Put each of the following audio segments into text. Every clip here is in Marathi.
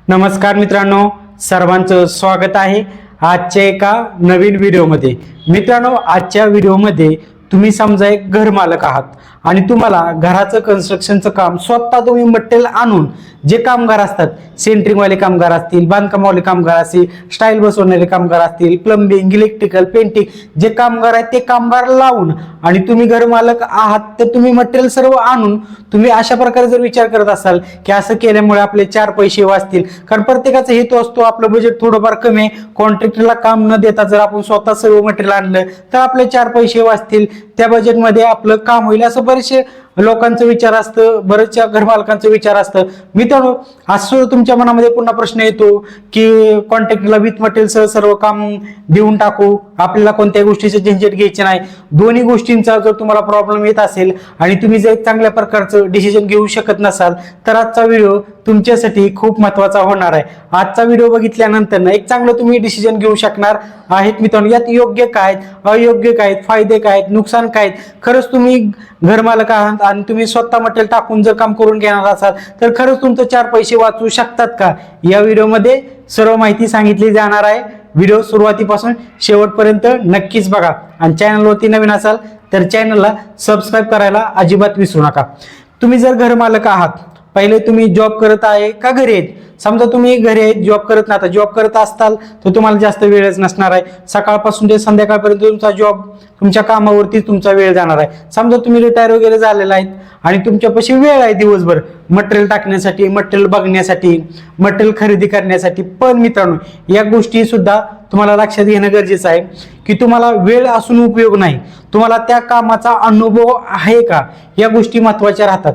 नमस्कार मित्रांनो, सर्वांचं स्वागत आहे आजच्या एका नवीन व्हिडिओमध्ये। मित्रांनो, आजच्या व्हिडिओमध्ये तुम्ही समजा एक घर मालक आहात आणि तुम्हाला घराचं कन्स्ट्रक्शनचं काम स्वतः तुम्ही मटेरियल आणून जे कामगार असतात, सेंटरिंगवाले कामगार असतील, बांधकामवाले कामगार असतील, स्टाईल बसवणारे कामगार असतील, प्लंबिंग, इलेक्ट्रिकल, पेंटिंग जे कामगार आहेत ते कामगार लावून आणि तुम्ही घर मालक आहात तर तुम्ही मटेरियल सर्व आणून तुम्ही अशा प्रकारे जर विचार करत असाल की असं केल्यामुळे आपले 4 पैसे वाचतील, कारण प्रत्येकाचा हेतू असतो आपलं बजेट थोडंफार कमी आहे, कॉन्ट्रॅक्टरला काम न देता जर आपण स्वतः सर्व मटेरियल आणलं तर आपले 4 पैसे वाचतील, त्या बजेटमध्ये आपलं काम होईल, असं बरेचसे लोकांचं विचार असतं, बरेचशा घरमालकांचं विचार असतं। मित्रांनो, असं तुमच्या मनामध्ये पुन्हा प्रश्न येतो की कॉन्ट्रॅक्टरला विथ मटेरियल सर्व काम देऊन टाकू, आपल्याला कोणत्याही गोष्टीचे झंझट घ्यायचे नाही। दोन्ही गोष्टींचा जर तुम्हाला प्रॉब्लेम येत असेल आणि तुम्ही जर एक चांगल्या प्रकारचं डिसिजन घेऊ शकत नसाल तर आजचा व्हिडिओ तुमच्यासाठी खूप महत्त्वाचा होणार आहे। आजचा व्हिडिओ बघितल्यानंतर ना एक चांगलं तुम्ही डिसिजन घेऊ शकणार आहेत। मित्रांनो, यात योग्य काय, अयोग्य काय, फायदे काय, नुकसान काय, खरंच तुम्ही घरमालक आहात आणि तुम्ही स्वतः मटेरियल टाकून जर काम करून घेणार असाल तर खरंच तुमचं 4 पैसे वाचू शकतात का, या व्हिडिओमध्ये सर्व माहिती सांगितली जाणार आहे। व्हिडिओ सुरुवातीपासून शेवटपर्यंत नक्कीच बघा आणि चॅनलवरती नवीन असाल तर चॅनलला सबस्क्राईब करायला अजिबात विसरू नका। तुम्ही जर घरमालक आहात, पहिले तुम्ही जॉब करत आहे का घरी आहेत, समजा तुम्ही घरी आहेत, जॉब करत नाही, जॉब करत असताल तर तुम्हाला जास्त वेळच नसणार आहे, सकाळपासून ते संध्याकाळपर्यंत तुमचा जॉब, तुमच्या कामावरती तुमचा वेळ जाणार आहे। समजा तुम्ही रिटायर वगैरे झालेला आहेत आणि तुमच्यापाशी वेळ आहे दिवसभर मटेरियल टाकण्यासाठी, मटेरियल बघण्यासाठी, मटेरियल खरेदी करण्यासाठी, पण मित्रांनो या गोष्टी सुद्धा तुम्हाला लक्षात घेणं गरजेचं आहे की तुम्हाला वेळ असून उपयोग नाही, तुम्हाला त्या कामाचा अनुभव आहे का, या गोष्टी महत्त्वाच्या राहतात।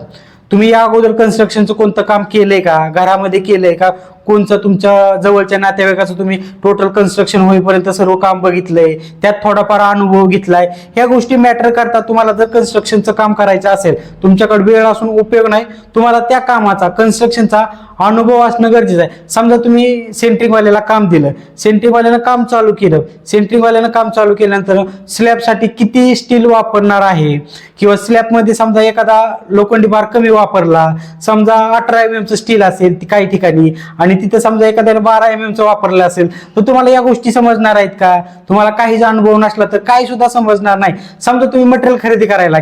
तुम्ही या अगोदर कन्स्ट्रक्शनचं कोणतं काम केलंय का, घरामध्ये केलंय का, कोणचं तुमच्या जवळच्या नातेवाईकाचं तुम्ही टोटल कन्स्ट्रक्शन होईपर्यंत सर्व काम बघितलंय, त्यात थोडाफार अनुभव घेतलाय, ह्या गोष्टी मॅटर करतात। तुम्हाला जर कन्स्ट्रक्शनचं काम करायचं असेल, तुमच्याकडे वेळ असून उपयोग नाही, तुम्हाला त्या कामाचा कन्स्ट्रक्शनचा अनुभव असणं गरजेचं आहे। समजा तुम्ही सेंटरिंगवाल्याला काम दिलं, सेंटरिंगवाल्यानं काम चालू केलं, सेंटरिंगवाल्यानं काम चालू केल्यानंतर स्लॅबसाठी किती स्टील वापरणार आहे किंवा स्लॅबमध्ये समजा एखादा लोखंडी बार कमी वापरला, समजा 18 mm चं स्टील असेल काही ठिकाणी आणि तिथे समजा एखाद्याने 12 mm चं वापरलं असेल तर तुम्हाला या गोष्टी समजणार आहेत का, तुम्हाला काहीच अनुभव नसला तर काही सुद्धा समजणार नाही। समजा तुम्ही मटेरियल खरेदी करायला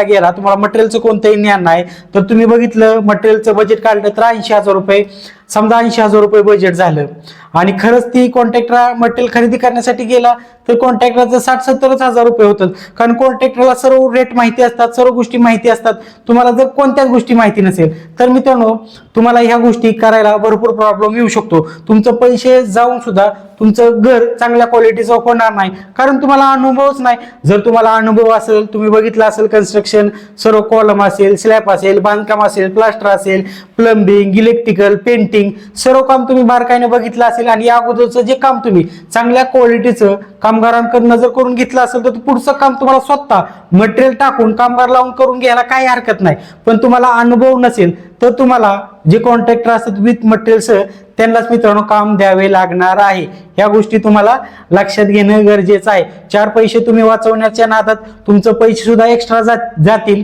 गेला, तुम्हाला मटेरियलचं कोणतंही ज्ञान नाही तर तुम्ही बघितलं मटेरियलचं बजेट काढलं तर 80,000 रुपये, समजा 80,000 रुपये बजेट झालं आणि खरंच ती कॉन्ट्रॅक्टर मटेरियल खरेदी करण्यासाठी गेला तर कॉन्ट्रॅक्टरचं 60-70 रुपये होतं, कारण कॉन्ट्रॅक्टरला सर्व रेट माहिती असतात, सर्व गोष्टी माहिती असतात। तुम्हाला जर कोणत्याच गोष्टी माहिती नसेल तर मित्रांनो तुम्हाला ह्या गोष्टी करायला भरपूर प्रॉब्लेम येऊ शकतो, तुमचं पैसे जाऊन सुद्धा तुमचं घर चांगल्या क्वालिटीचं होणार नाही, कारण तुम्हाला अनुभवच नाही। जर तुम्हाला अनुभव असेल, तुम्ही बघितलं असेल कन्स्ट्रक्शन, सर्व कॉलम असेल, स्लॅब असेल, बांधकाम असेल, प्लास्टर असेल, प्लंबिंग, इलेक्ट्रिकल, पेंटिंग सर्व काम तुम्ही बारकाईने बघितलं असेल आणि या अगोदरचं जे काम तुम्ही चांगल्या क्वालिटीचं कामगारांकडून जर करून घेतलं असेल तर पुढचं काम तुम्हाला स्वतः मटेरियल टाकून कामगार लावून करून घ्यायला काही हरकत नाही। पण तुम्हाला अनुभव नसेल तर तुम्हाला जे कॉन्ट्रॅक्टर असतात विथ मटेरियलसह त्यांनाच मित्रांनो काम द्यावे लागणार आहे। ह्या गोष्टी तुम्हाला लक्षात घेणं गरजेचं आहे। 4 पैसे तुम्ही वाचवण्याच्या नादात तुमचं पैसे सुद्धा एक्स्ट्रा जातील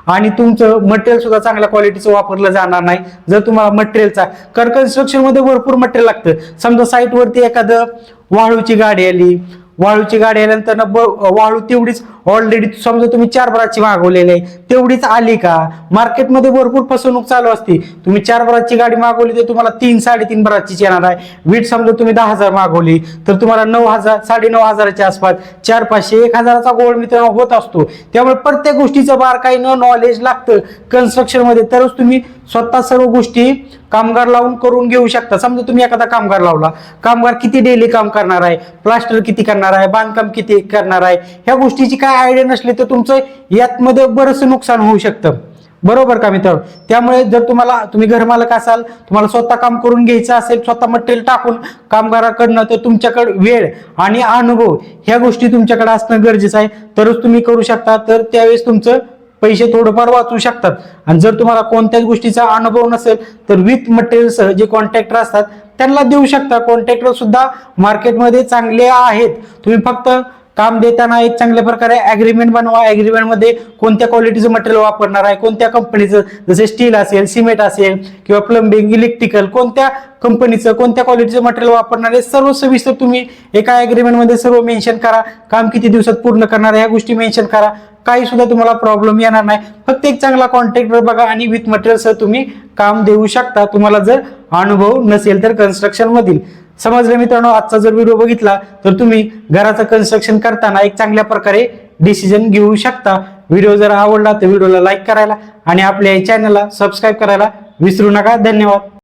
आणि तुमचं मटेरियल सुद्धा चांगल्या क्वालिटीचं वापरलं जाणार नाही। जर तुम्हाला मटेरियलचा, कारण कन्स्ट्रक्शन मध्ये भरपूर मटेरियल लागतं, समजा साईटवरती एखादं वाळूची गाडी आली, वाळूची गाडी आल्यानंतर वाळू तेवढीच ऑलरेडी समजा तुम्ही 4 बराची मागवलेली आहे तेवढीच आली का, मार्केटमध्ये भरपूर फसवणूक चालू असते। तुम्ही 4 बराची गाडी मागवली तर तुम्हाला 3-3.5 बराचीच येणार आहे। वीट समजा तुम्ही 10,000 मागवली तर तुम्हाला 9,000 9,500च्या आसपास 400-500-1,000चा गोळ मित्रांनो होत असतो। त्यामुळे प्रत्येक गोष्टीचं बारकाईनं नॉलेज लागतं कन्स्ट्रक्शन मध्ये, तरच तुम्ही स्वतः सर्व गोष्टी कामगार लावून करून घेऊ शकता। समजा तुम्ही एखादा कामगार लावला, कामगार किती डेली काम करणार आहे, प्लास्टर किती करणार आहे, बांधकाम किती करणार आहे, ह्या गोष्टीची काय आयडिया नसली तर तुमचं यातमध्ये बरंचसं नुकसान होऊ शकतं, बरोबर का मित्रांनो। त्यामुळे जर तुम्ही घरमालक असाल, तुम्हाला स्वतः काम करून घ्यायचं असेल, स्वतः मटेरियल टाकून कामगाराकडनं, तर तुमच्याकडे वेळ आणि अनुभव ह्या गोष्टी तुमच्याकडे असणं गरजेचं आहे, तरच तुम्ही करू शकता। तर त्यावेळेस तुमचं पैसे थोडंफार वाचू शकतात। आणि जर तुम्हाला कोणत्याच गोष्टीचा अनुभव नसेल तर विथ मटेरियलसह जे कॉन्ट्रॅक्टर असतात त्यांना देऊ शकता। कॉन्ट्रॅक्टर सुद्धा मार्केटमध्ये चांगले आहेत, तुम्ही फक्त काम देताना एक चांगल्या प्रकारे अग्रीमेंट बनवा. अग्रीमेंट मध्ये कोणत्या क्वालिटीचं मटेरियल वापरणार आहे, कोणत्या कंपनीचं, जसे स्टील असेल, सिमेंट असेल किंवा प्लंबिंग, इलेक्ट्रिकल, कोणत्या कंपनीचं, कोणत्या क्वालिटीचं मटेरियल वापरणार आहे, सर्व सविस्तर तुम्ही एका अग्रीमेंट मध्ये सर्व मेन्शन करा. काम किती दिवसात पूर्ण करणार ह्या गोष्टी मेन्शन करा. काही सुद्धा तुम्हाला प्रॉब्लेम येणार नाही. फक्त एक चांगला कॉन्ट्रॅक्टर बघा आणि विथ मटेरियल सह तुम्ही काम देऊ शकता, तुम्हाला जर अनुभव नसेल तर कन्स्ट्रक्शन मधील. समजलं मित्रांनो? आजचा जर व्हिडिओ बघितला तर तुम्ही घराचं कन्स्ट्रक्शन करताना एक चांगल्या प्रकारे डिसिजन घेऊ शकता. व्हिडिओ जर आवडला तर व्हिडिओला लाईक करायला आणि आपल्या चॅनलला सबस्क्राईब करायला विसरू नका. धन्यवाद.